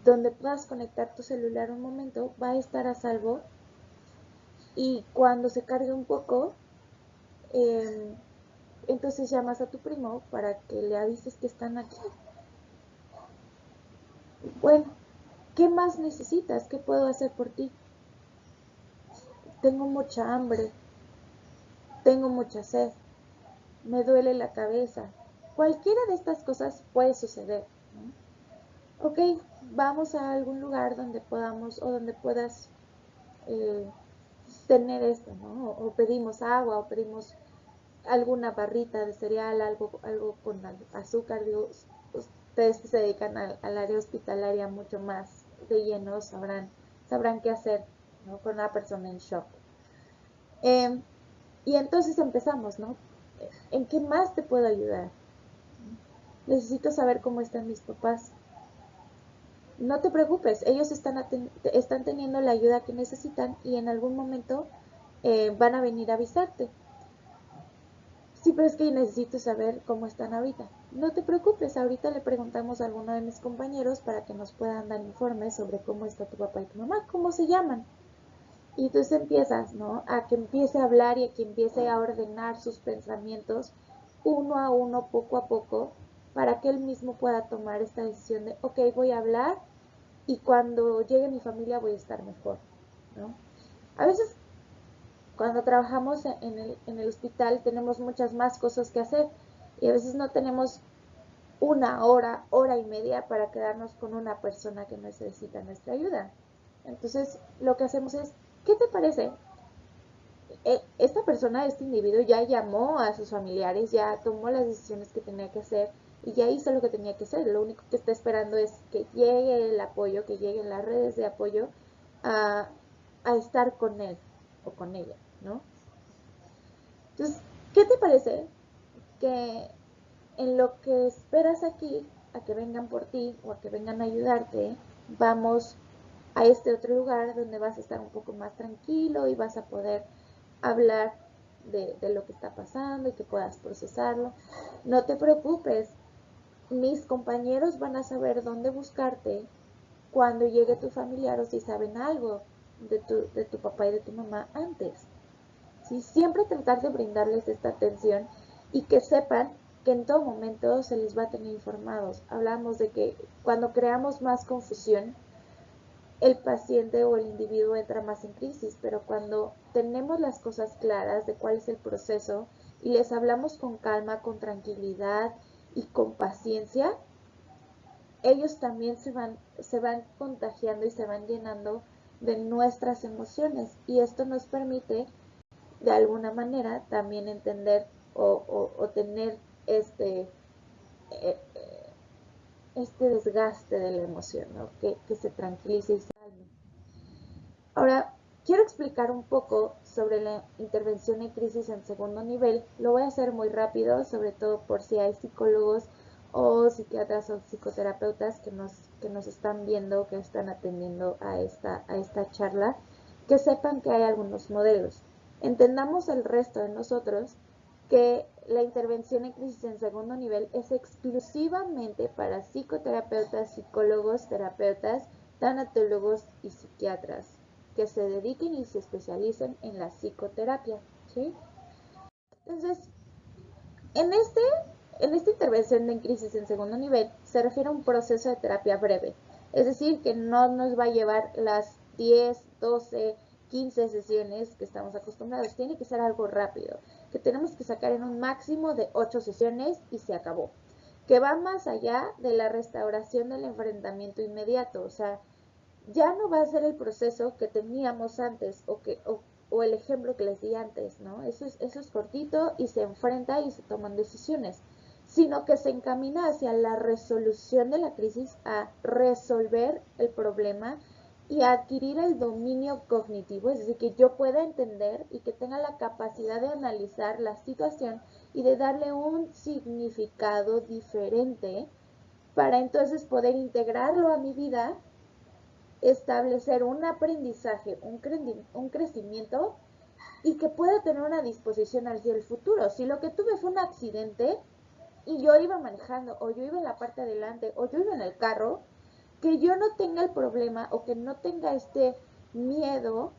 donde puedas conectar tu celular un momento? Va a estar a salvo y cuando se cargue un poco, eh, entonces llamas a tu primo para que le avises que están aquí. Bueno, ¿qué más necesitas? ¿Qué puedo hacer por ti? Tengo mucha hambre, tengo mucha sed, me duele la cabeza. Cualquiera de estas cosas puede suceder, ¿no? Ok, vamos a algún lugar donde podamos o donde puedas eh, tener esto, ¿no? O pedimos agua o pedimos alguna barrita de cereal, algo con azúcar. Digo, ustedes que se dedican al área hospitalaria mucho más de lleno sabrán qué hacer, ¿no? Con una persona en shock. Eh, y entonces empezamos, ¿no? ¿En qué más te puedo ayudar? Necesito saber cómo están mis papás. No te preocupes, ellos están teniendo la ayuda que necesitan y en algún momento van a venir a avisarte. Sí, pero es que necesito saber cómo están ahorita. No te preocupes, ahorita le preguntamos a alguno de mis compañeros para que nos puedan dar informes sobre cómo está tu papá y tu mamá, cómo se llaman. Y entonces empiezas, ¿no? A que empiece a hablar y a que empiece a ordenar sus pensamientos uno a uno, poco a poco, para que él mismo pueda tomar esta decisión de, ok, voy a hablar y cuando llegue mi familia voy a estar mejor, ¿no? A veces cuando trabajamos en el hospital tenemos muchas más cosas que hacer y a veces no tenemos una hora, hora y media para quedarnos con una persona que necesita nuestra ayuda. Entonces lo que hacemos es, ¿qué te parece? Esta persona, este individuo ya llamó a sus familiares, ya tomó las decisiones que tenía que hacer y ya hizo lo que tenía que hacer. Lo único que está esperando es que llegue el apoyo, que lleguen las redes de apoyo a, a estar con él o con ella, ¿no? Entonces, ¿qué te parece que en lo que esperas aquí a que vengan por ti o a que vengan a ayudarte, vamos a este otro lugar donde vas a estar un poco más tranquilo y vas a poder hablar de lo que está pasando y que puedas procesarlo? No te preocupes, mis compañeros van a saber dónde buscarte cuando llegue tu familiar o si saben algo de tu papá y de tu mamá antes. ¿Sí? Siempre tratar de brindarles esta atención y que sepan que en todo momento se les va a tener informados. Hablamos de que cuando creamos más confusión, el paciente o el individuo entra más en crisis, pero cuando tenemos las cosas claras de cuál es el proceso y les hablamos con calma, con tranquilidad y con paciencia, ellos también se van contagiando y se van llenando de nuestras emociones y esto nos permite de alguna manera también entender o tener este, eh, este desgaste de la emoción, ¿no? Que se tranquilice y se calme. Ahora, quiero explicar un poco sobre la intervención en crisis en segundo nivel. Lo voy a hacer muy rápido, sobre todo por si hay psicólogos o psiquiatras o psicoterapeutas que nos están viendo, que están atendiendo a esta charla, que sepan que hay algunos modelos. Entendamos el resto de nosotros que la intervención en crisis en segundo nivel es exclusivamente para psicoterapeutas, psicólogos, terapeutas, tanatólogos y psiquiatras que se dediquen y se especialicen en la psicoterapia, ¿sí? Entonces, en, este, en esta intervención de crisis en segundo nivel se refiere a un proceso de terapia breve, es decir, que no nos va a llevar las 10, 12, 15 sesiones que estamos acostumbrados, tiene que ser algo rápido, que tenemos que sacar en un máximo de 8 sesiones y se acabó, que va más allá de la restauración del enfrentamiento inmediato, o sea, ya no va a ser el proceso que teníamos antes o el ejemplo que les di antes, ¿no? Eso es cortito y se enfrenta y se toman decisiones, sino que se encamina hacia la resolución de la crisis, a resolver el problema y a adquirir el dominio cognitivo, es decir, que yo pueda entender y que tenga la capacidad de analizar la situación y de darle un significado diferente para entonces poder integrarlo a mi vida establecer un aprendizaje, un crecimiento y que pueda tener una disposición hacia el futuro. Si lo que tuve fue un accidente y yo iba manejando o yo iba en la parte de adelante o yo iba en el carro, que yo no tenga el problema o que no tenga este miedo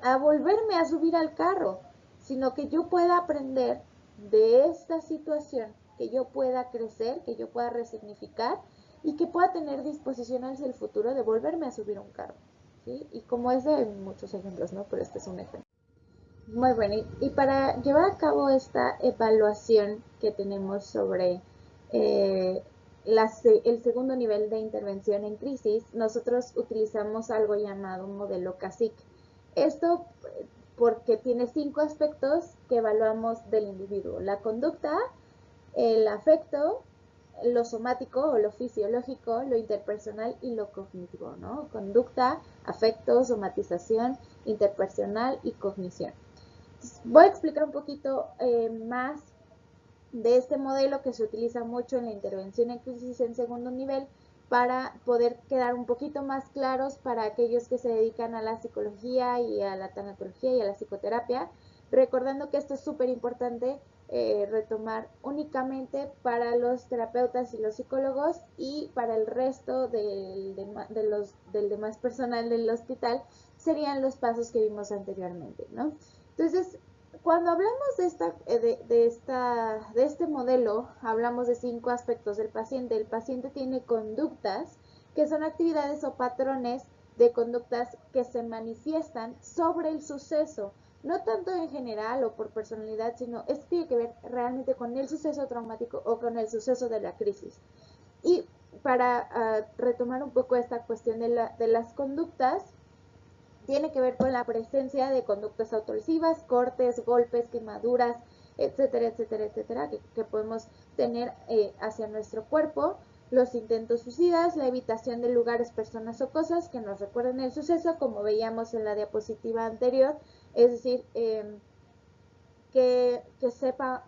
a volverme a subir al carro, sino que yo pueda aprender de esta situación, que yo pueda crecer, que yo pueda resignificar y que pueda tener disposición hacia el futuro de volverme a subir a un carro. ¿Sí? Y como es de muchos ejemplos, ¿no? Pero este es un ejemplo. Muy bueno, y para llevar a cabo esta evaluación que tenemos sobre eh, el segundo nivel de intervención en crisis, nosotros utilizamos algo llamado un modelo CASIC. Esto porque tiene 5 aspectos que evaluamos del individuo: la conducta, el afecto, lo somático o lo fisiológico, lo interpersonal y lo cognitivo, ¿no? Conducta, afecto, somatización, interpersonal y cognición. Voy a explicar un poquito más de este modelo que se utiliza mucho en la intervención en crisis en segundo nivel para poder quedar un poquito más claros para aquellos que se dedican a la psicología y a la tanatología y a la psicoterapia, recordando que esto es súper importante retomar únicamente para los terapeutas y los psicólogos, y para el resto del demás personal del hospital serían los pasos que vimos anteriormente, ¿no? Entonces, cuando hablamos de este modelo, hablamos de 5 aspectos del paciente. El paciente tiene conductas, que son actividades o patrones de conductas que se manifiestan sobre el suceso, no tanto en general o por personalidad, sino esto tiene que ver realmente con el suceso traumático o con el suceso de la crisis. Y para retomar un poco esta cuestión de las conductas, tiene que ver con la presencia de conductas autolesivas, cortes, golpes, quemaduras, etcétera, etcétera, etcétera, que podemos tener hacia nuestro cuerpo. Los intentos suicidas, la evitación de lugares, personas o cosas que nos recuerden el suceso, como veíamos en la diapositiva anterior, es decir, que sepa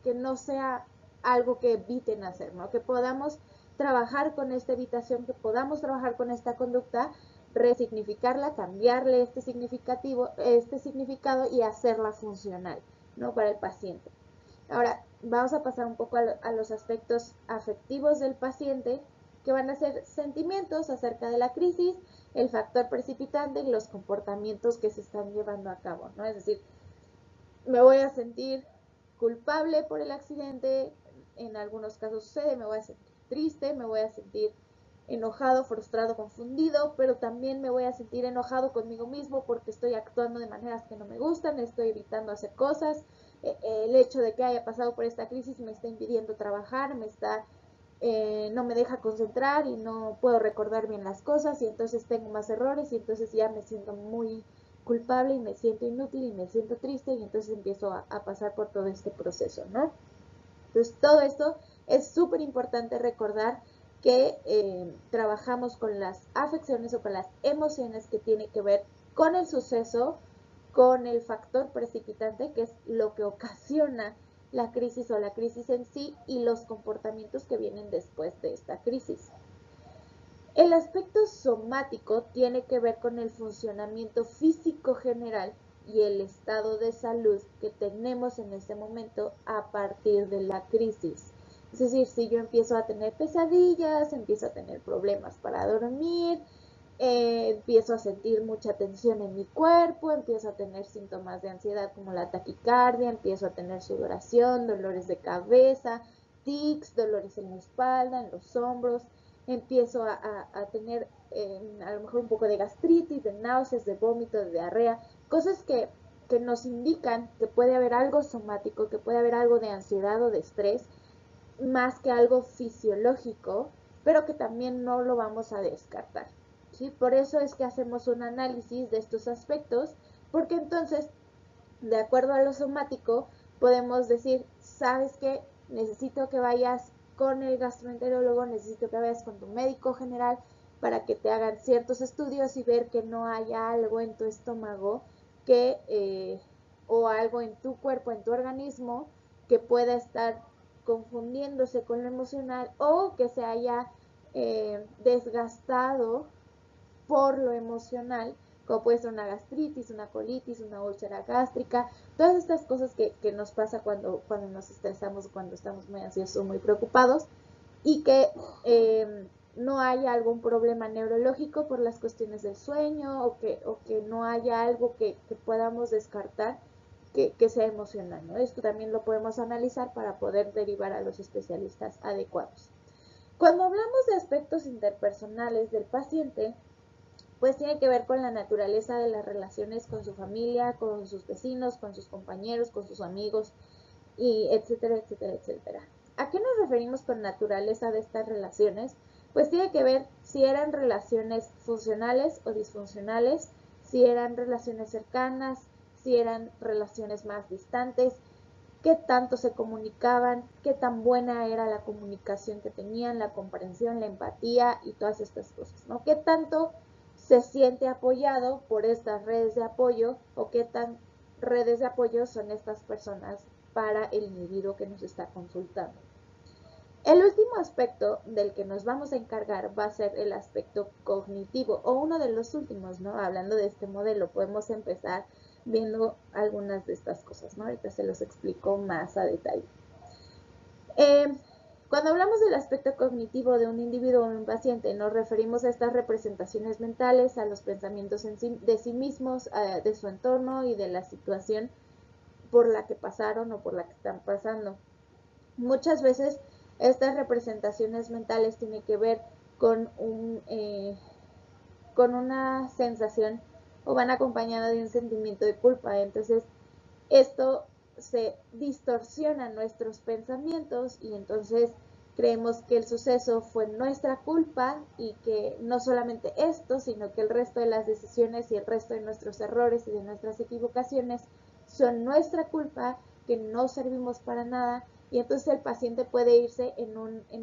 que no sea algo que eviten hacer, ¿no? Que podamos trabajar con esta evitación, que podamos trabajar con esta conducta, resignificarla, cambiarle este significado y hacerla funcional, ¿no? Para el paciente. Ahora, vamos a pasar un poco a los aspectos afectivos del paciente, que van a ser sentimientos acerca de la crisis, el factor precipitante y los comportamientos que se están llevando a cabo, ¿no? Es decir, me voy a sentir culpable por el accidente, en algunos casos sucede, me voy a sentir triste, me voy a sentir enojado, frustrado, confundido, pero también me voy a sentir enojado conmigo mismo porque estoy actuando de maneras que no me gustan, estoy evitando hacer cosas, el hecho de que haya pasado por esta crisis me está impidiendo trabajar, no me deja concentrar y no puedo recordar bien las cosas, y entonces tengo más errores y entonces ya me siento muy culpable y me siento inútil y me siento triste, y entonces empiezo a pasar por todo este proceso, ¿no? Entonces todo esto es súper importante recordar que trabajamos con las afecciones o con las emociones que tiene que ver con el suceso, con el factor precipitante, que es lo que ocasiona la crisis o la crisis en sí, y los comportamientos que vienen después de esta crisis. El aspecto somático tiene que ver con el funcionamiento físico general y el estado de salud que tenemos en este momento a partir de la crisis. Es decir, si yo empiezo a tener pesadillas, empiezo a tener problemas para dormir, empiezo a sentir mucha tensión en mi cuerpo, empiezo a tener síntomas de ansiedad como la taquicardia, empiezo a tener sudoración, dolores de cabeza, tics, dolores en la espalda, en los hombros, empiezo a tener a lo mejor un poco de gastritis, de náuseas, de vómito, de diarrea, cosas que nos indican que puede haber algo somático, que puede haber algo de ansiedad o de estrés, más que algo fisiológico, pero que también no lo vamos a descartar. ¿Sí? Por eso es que hacemos un análisis de estos aspectos, porque entonces, de acuerdo a lo somático, podemos decir, ¿sabes qué? Necesito que vayas con el gastroenterólogo, necesito que vayas con tu médico general para que te hagan ciertos estudios y ver que no haya algo en tu estómago o algo en tu cuerpo, en tu organismo, que pueda estar confundiéndose con lo emocional, o que se haya desgastado por lo emocional, como puede ser una gastritis, una colitis, una úlcera gástrica, todas estas cosas que nos pasa cuando nos estresamos, cuando estamos muy ansiosos o muy preocupados, y que no haya algún problema neurológico por las cuestiones del sueño, o que no haya algo que podamos descartar que sea emocional, ¿no? Esto también lo podemos analizar para poder derivar a los especialistas adecuados. Cuando hablamos de aspectos interpersonales del paciente, pues tiene que ver con la naturaleza de las relaciones con su familia, con sus vecinos, con sus compañeros, con sus amigos, y etcétera, etcétera, etcétera. ¿A qué nos referimos con naturaleza de estas relaciones? Pues tiene que ver si eran relaciones funcionales o disfuncionales, si eran relaciones cercanas, si eran relaciones más distantes, qué tanto se comunicaban, qué tan buena era la comunicación que tenían, la comprensión, la empatía y todas estas cosas, ¿no? Qué tanto se siente apoyado por estas redes de apoyo, o qué tan redes de apoyo son estas personas para el individuo que nos está consultando. El último aspecto del que nos vamos a encargar va a ser el aspecto cognitivo, o uno de los últimos, ¿no? Hablando de este modelo, podemos empezar viendo algunas de estas cosas, ¿no? Ahorita se los explico más a detalle. Cuando hablamos del aspecto cognitivo de un individuo o un paciente, nos referimos a estas representaciones mentales, a los pensamientos de sí mismos, de su entorno y de la situación por la que pasaron o por la que están pasando. Muchas veces estas representaciones mentales tienen que ver con con una sensación, o van acompañadas de un sentimiento de culpa. Entonces, esto se distorsiona nuestros pensamientos, y entonces creemos que el suceso fue nuestra culpa, y que no solamente esto, sino que el resto de las decisiones y el resto de nuestros errores y de nuestras equivocaciones son nuestra culpa, que no servimos para nada, y entonces el paciente puede irse en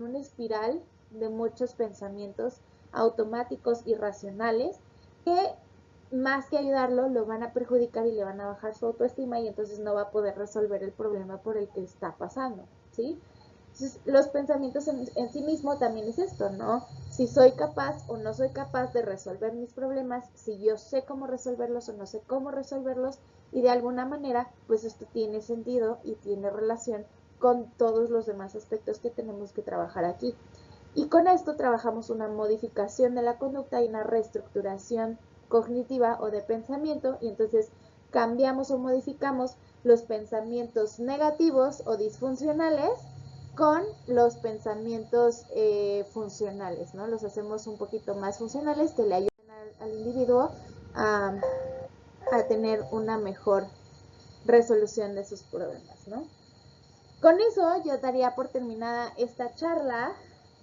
una espiral de muchos pensamientos automáticos y racionales que, más que ayudarlo, lo van a perjudicar y le van a bajar su autoestima, y entonces no va a poder resolver el problema por el que está pasando, ¿sí? Entonces, los pensamientos en sí mismo también es esto, ¿no? Si soy capaz o no soy capaz de resolver mis problemas, si yo sé cómo resolverlos o no sé cómo resolverlos, y de alguna manera, pues esto tiene sentido y tiene relación con todos los demás aspectos que tenemos que trabajar aquí. Y con esto trabajamos una modificación de la conducta y una reestructuración cognitiva o de pensamiento, y entonces cambiamos o modificamos los pensamientos negativos o disfuncionales con los pensamientos funcionales, ¿no? Los hacemos un poquito más funcionales, que le ayuden al individuo a tener una mejor resolución de sus problemas, ¿no? Con eso yo daría por terminada esta charla,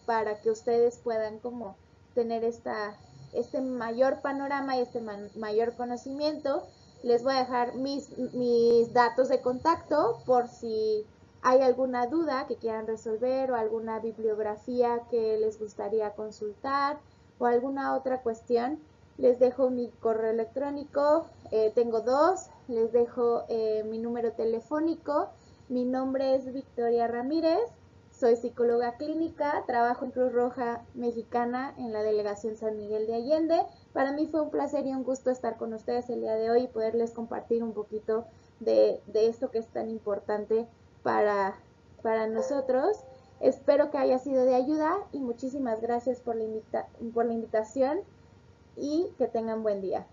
para que ustedes puedan como tener este mayor panorama y este mayor conocimiento. Les voy a dejar mis datos de contacto por si hay alguna duda que quieran resolver, o alguna bibliografía que les gustaría consultar, o alguna otra cuestión. Les dejo mi correo electrónico, tengo dos, les dejo mi número telefónico. Mi nombre es Victoria Ramírez, soy psicóloga clínica, trabajo en Cruz Roja Mexicana en la delegación San Miguel de Allende. Para mí fue un placer y un gusto estar con ustedes el día de hoy y poderles compartir un poquito de esto que es tan importante para nosotros. Espero que haya sido de ayuda, y muchísimas gracias por la invitación, y que tengan buen día.